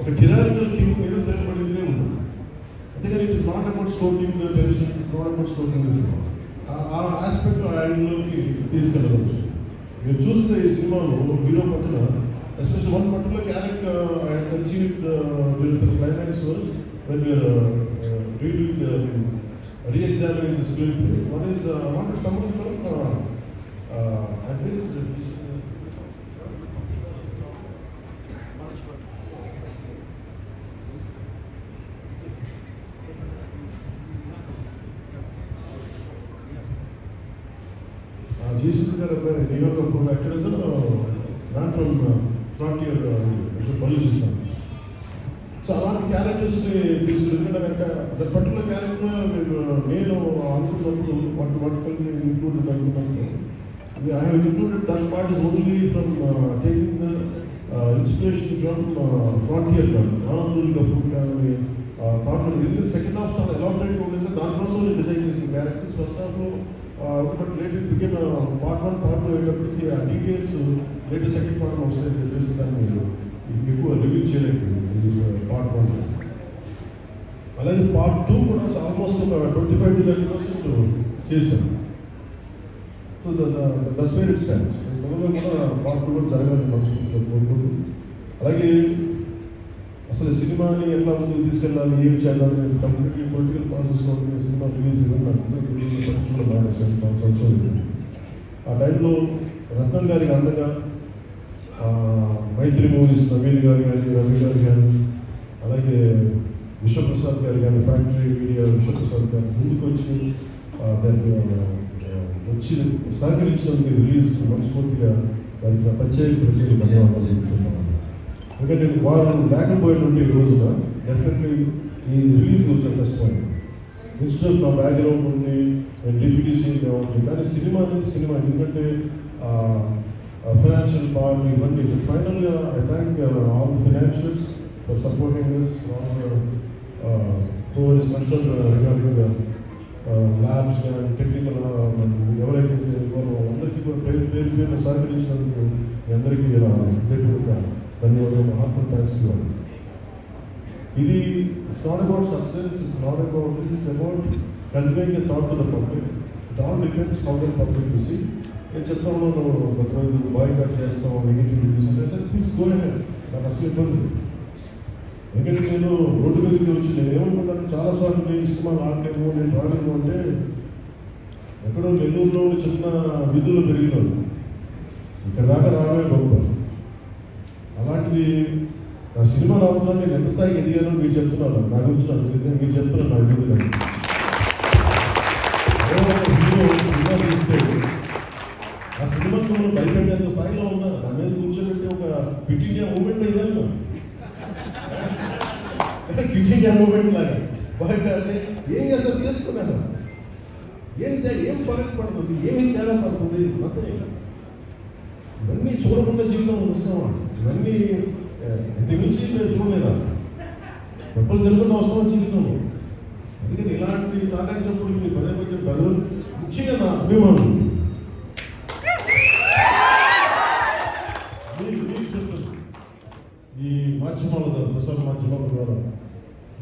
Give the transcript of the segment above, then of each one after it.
ఒక టిరానికల్ కింగ్ మీద తిరగబడిందే ఉంటుంది. అంతేగాని it is not about stalking tension, it's not about stalking. ఆ ఆస్పెక్ట్ ఆయనలోకి తీసుకెళ్ళవచ్చు. మీరు చూస్తే ఈ సినిమాలో హీరో పక్కన special one particular character I conceived during the climax when we are re-examining the screenplay. One is someone from I think Jesus garu New York from actors not from Frontier Balochistan. So అలాంటి క్యారెక్టర్స్ని తీసుకుంటే కనుక that particular character నేను అనుకున్నప్పుడు వాటిని included అనుకున్నప్పుడు I have included that part is only from taking the inspiration from frontier కానీ ఆనంద్ కపూర్ కానీ పాటలు. ఇది సెకండ్ హాఫ్ చాలా ఎలాబరేట్గా ఉండేది, దానికోసం డిజైన్ చేసిన క్యారెక్టర్స్. ఫస్ట్ హాఫ్లో but later begin part 1 part 2 అయ్యేటప్పటికి ఆ డీటెయిల్స్ లేటర్ సెకండ్ పార్ట్లో వస్తాయి చెప్పేసి దాన్ని ఎక్కువ రివ్యూ చేయలేకపోయింది పార్ట్ 1. అలాగే పార్ట్ 2 కూడా ఆల్మోస్ట్ ఒక 25% చేశాను. So that's where it stands. త్వరలో కూడా పార్ట్ 2 కూడా జరగాలని మనసుకుంటూ కోరుకుంటూ, అలాగే అసలు సినిమాని ఎట్లా ముందుకు తీసుకెళ్ళాలి, ఏం చేయాలి, కంప్లీట్లీ పొలిటికల్ ప్రాసెస్లో సినిమా రిలీజ్ పరీక్షలో బాగా ఆ టైంలో రత్నం గారికి అండగా మైత్రి మూవీస్ నవీన్ గారు కానీ, రవి గారు కానీ, అలాగే విశ్వప్రసాద్ గారు కానీ, ఫ్యాక్టరీ మీడియా విశ్వప్రసాద్ గారు ముందుకు వచ్చి దాన్ని వచ్చి సహకరించినందుకు రిలీజ్ మనస్ఫూర్తిగా వారికి ప్రత్యేక ధన్యవాదాలు చెప్తున్నాను. ఎందుకంటే వారు లేకపోయినటువంటి ఈ రోజున డెఫినెట్లీ ఈ రిలీజ్ వచ్చే కష్టమైంది. ఇన్స్టెడ్ నా బ్యాక్గ్రౌండ్ ఉండి డిప్యూటీ సీఎంగా ఉంది, కానీ సినిమా అనేది సినిమా. ఎందుకంటే financial part ఇవన్నీ ఫైనల్గా I thank all financials for supporting this, who is concern regarding labs కానీ టెక్నికల్ ఎవరైతే అందరికీ కూడా పేరు సహకరించినందుకు మీ అందరికీ హృదయపూర్వక ధన్యవాదాలు, హార్ట్ఫుల్ థ్యాంక్స్ టు ఆల్. ఇది it's not about success, it's not about this, it's about conveying a thought to the public. It all depends how the public to see. నేను చెప్తా ఉన్నాను గత రోజు బాయ్ కట్ చేస్తాం, నెగిటివ్ రివ్యూస్ అంటే sir please go ahead, నాకు అసలు ఇబ్బంది. ఎందుకంటే నేను రోడ్డు మీదకి వచ్చి నేను ఏమనుకుంటాను, చాలాసార్లు నేను సినిమాలు ఆడలేము, నేను రాలేము అంటే ఎక్కడో నెల్లూరులో చిన్న వీధుల్లో పెరిగినాను, ఇక్కడ దాకా రావడమే గొప్ప. అలాంటిది నా సినిమాలు ఆడుతున్నాను, నేను ఎంత స్థాయికి ఎదిగానో మీరు చెప్తున్నాను, నా గురించి నాకు తెలియదు, మీరు చెప్తున్నాను నాకు తెలియదు. సినిమా తీస్తే ఆ సినిమాకి మనం భయపడేంత స్థాయిలో ఉందా, నా మీద కూర్చోబెట్టి ఒక క్విట్ ఇండియా మూమెంట్ అయ్యాను, క్విట్ ఇండియా మూమెంట్ లాగా అంటే ఏం చేస్తారు చేసుకున్నాను, ఏం ఫరక్ పడుతుంది, ఏమి తేడా పడుతుంది, మొత్తం ఇవన్నీ చూడకుండా జీవితం వస్తున్నామా, ఇవన్నీ ఇంతకుమించి మేము చూడలేదా, డబ్బులు తెలుగులో వస్తామా జీవితం. అందుకని ఇలాంటి తాకాయించినప్పుడు మీరు పదే పదే బదులు ముఖ్యంగా నా అభిమానులు ఈ మాధ్యమాల ద్వారా, ప్రసార మాధ్యమాల ద్వారా,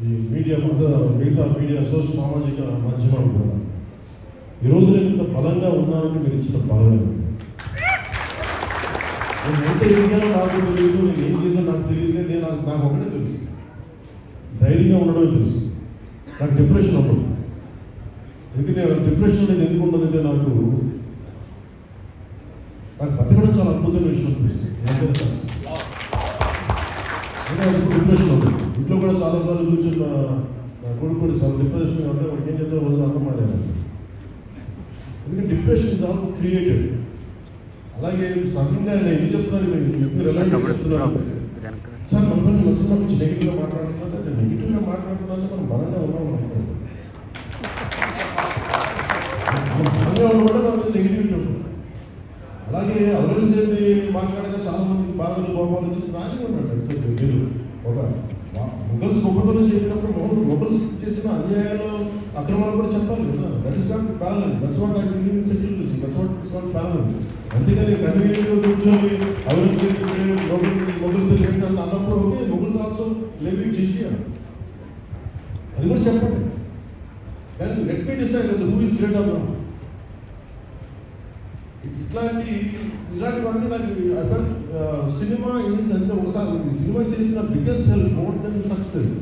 ఈ మీడియా మిగతా మీడియా సామాజిక మాధ్యమాల ద్వారా ఈరోజు నేను ఇంత బలంగా ఉన్నానంటే మీరు ఇచ్చిన బలమే. నేను ఎంత ఎదిగానో నాకు తెలియదు, నేను ఏం చేశానో నాకు తెలియదు, కానీ నాకు ఒకటే తెలుసు, ధైర్యంగా ఉండడమే తెలుసు. నాకు డిప్రెషన్ ఉండదు. ఎందుకంటే డిప్రెషన్ అనేది ఎందుకు ఉండదంటే నాకు బతకడం చాలా అద్భుతమైన విషయం అనిపిస్తుంది. డిప్రెషన్ ఉంటుంది. ఇంట్లో కూడా చాలాసార్లు కూర్చున్న నా కొడుకు కూడా చాలా డిప్రెషన్ ఉంటే వాడికి ఏం చెప్తారో రోజు అర్థం మాట్లాడాను. ఎందుకంటే డిప్రెషన్ ఇస్ ఆల్ క్రియేటెడ్. అలాగే సహజంగా ఏం చెప్తున్నారు, మీరు ఎలా చెప్తున్నారు సార్, మనల్ని వస్తున్న నుంచి నెగిటివ్గా మాట్లాడుతున్నారు అంటే నెగిటివ్గా మాట్లాడుతున్నారంటే మనం బలంగా ఉన్నాం అనుకుంటున్నాం. బలంగా ఉన్నప్పుడు మనకి నెగిటివిటీ ఉంటుంది. అలాగే ఔరంగజేబుని మాట్లాడగా చాలా మంది బాధలు కోపాలు వచ్చి రాజీ ఉన్నాడు. మీరు ఒక ముగల్స్ గొప్పతనం చెప్పినప్పుడు ముగల్స్ చేసిన అన్యాయాలు అక్రమాలు కూడా చెప్పాలి కదా. That is not balance, that's what I believe in secularism, that's what is not balance. అంతేగాని కన్వీనియంట్గా కూర్చొని ఔరంగజేబు ముగల్స్ ఏంటంటే అన్నప్పుడు ఓకే, ముగల్స్ ఆల్సో మీరు చెప్పండి. దాన్ని let me decide who is great or not. ఇలాంటివన్నీ నాకు అసలు సినిమా ఏంటంటే ఒకసారి సినిమా చేసిన biggest help more than success,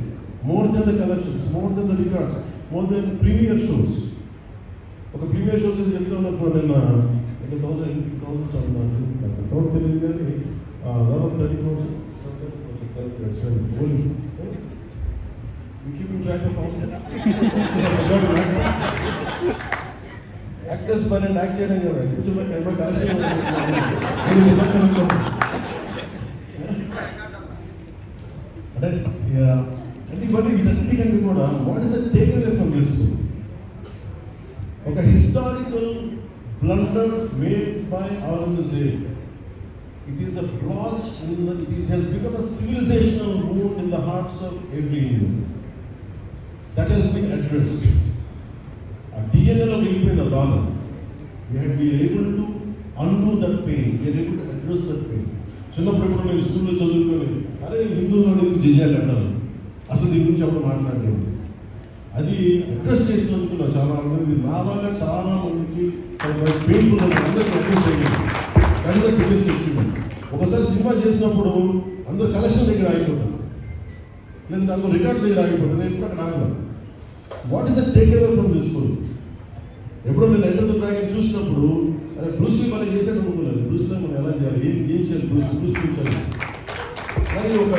more than the collections, more than the records, more than premiere shows. ఒక ప్రీమియర్ షోస్ అని చెప్తా ఉన్నప్పుడు నేను థౌసండ్స్ అకౌంట్ తెలియదు కానీ దాదాపు 30,000 కీపింగ్ ట్రాక్ ఆఫ్ యాక్టర్స్ పని అండ్ యాక్ట్ చేయడం కదా, కూర్చోబెట్టి కరెక్షన్ అంటే ఇవన్నీ వీటన్నిటికంటే కూడా what is the take away from this? ఒక historical blunder made by Aurangzeb. It is a blotch it has become a civilizational wound in the hearts of every Indian. That has been addressed. A DNA లో వెళ్ళిపోయిన బాధ. We have been able to undo that pain. We are able to address that pain. చిన్నప్పుడు నేను స్కూల్లో చదువుకొని అరే హిందువులు జిజాలు అంటారు, అసలు దీని గురించి అప్పుడు మాట్లాడలేదు. అది అడ్రస్ చేసినందుకు నాకు చాలా మంది నాలాగా చాలా మందికి పెయిన్ఫుల్ అందరికీ అడ్రస్ చేయాలి. కనీసం బిగ్గెస్ట్ అచీవ్మెంట్. ఒకసారి సినిమా చేసినప్పుడు అందరు కలెక్షన్ దగ్గర ఆగిపోతారు, లేదా అందరూ రికార్డ్ దగ్గర ఆగిపోతారు. నేను ఇప్పుడు నాకు what is the take away from this film? ఎప్పుడో నేను ఎంటర్ ద డ్రాగన్ చూసినప్పుడు అరే బ్రూస్ లీ మనం చేసేది అనుకోలేదు. బ్రూస్ లీ మనం ఎలా చేయాలి, ఏం చేయాలి, బ్రూస్ చూసాలి. కానీ ఒక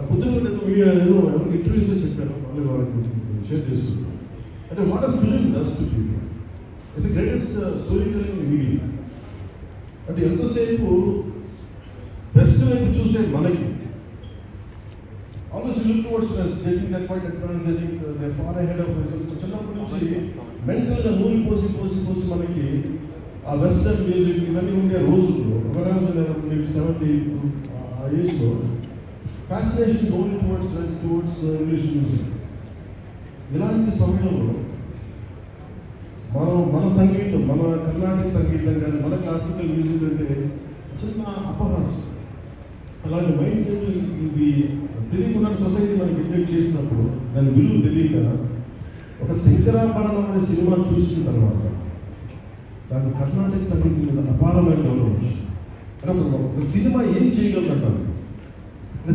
పొద్దున్న ఏదో ఎవరికి ఇంటర్వ్యూస్ చెప్పాను, మళ్ళీ వాళ్ళకి షేర్ చేస్తున్నాను. అంటే what are film does to people. It's the greatest storytelling in media. అంటే ఎంతసేపు వెస్ట్ వైపు చూసే మనకి always look towards west, they think they're quite advanced, they think they're far ahead of us. చిన్నప్పటి నుంచి మెంటల్గా నూనె పోసి మనకి ఆ వెస్టర్న్ మ్యూజిక్ ఇవన్నీ ఉండే రోజుల్లో మేబీ 70 ఆ ఏజ్లో fascination only towards west, towards English music. ఇలాంటి సమయంలో మన సంగీతం, మన కర్ణాటక సంగీతం కానీ మన క్లాసికల్ మ్యూజిక్ అంటే చిన్న అపహాసం. అలాంటి మైండ్ సెట్ ఇది తెలియకుండా సొసైటీ మనకి ఇంజెక్ట్ చేసినప్పుడు దాని విలువ తెలియక ఒక శంకరాభరణం అనే సినిమా చూసిన తర్వాత దాని కర్ణాటక సంగీతం మీద అపారమైన గౌరవం. అంటే ఒక సినిమా ఏం చేయగలుగుతారు?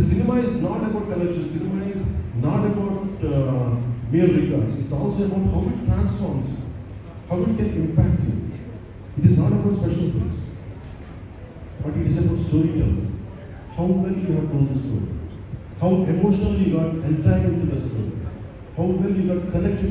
Cinema is not about collection, cinema is not about mere records. It's also about how it transforms, how it can impact you. It is not about special things, but it is about storytelling. How well you have told the story, how emotionally you got entangled into the story, how well you got connected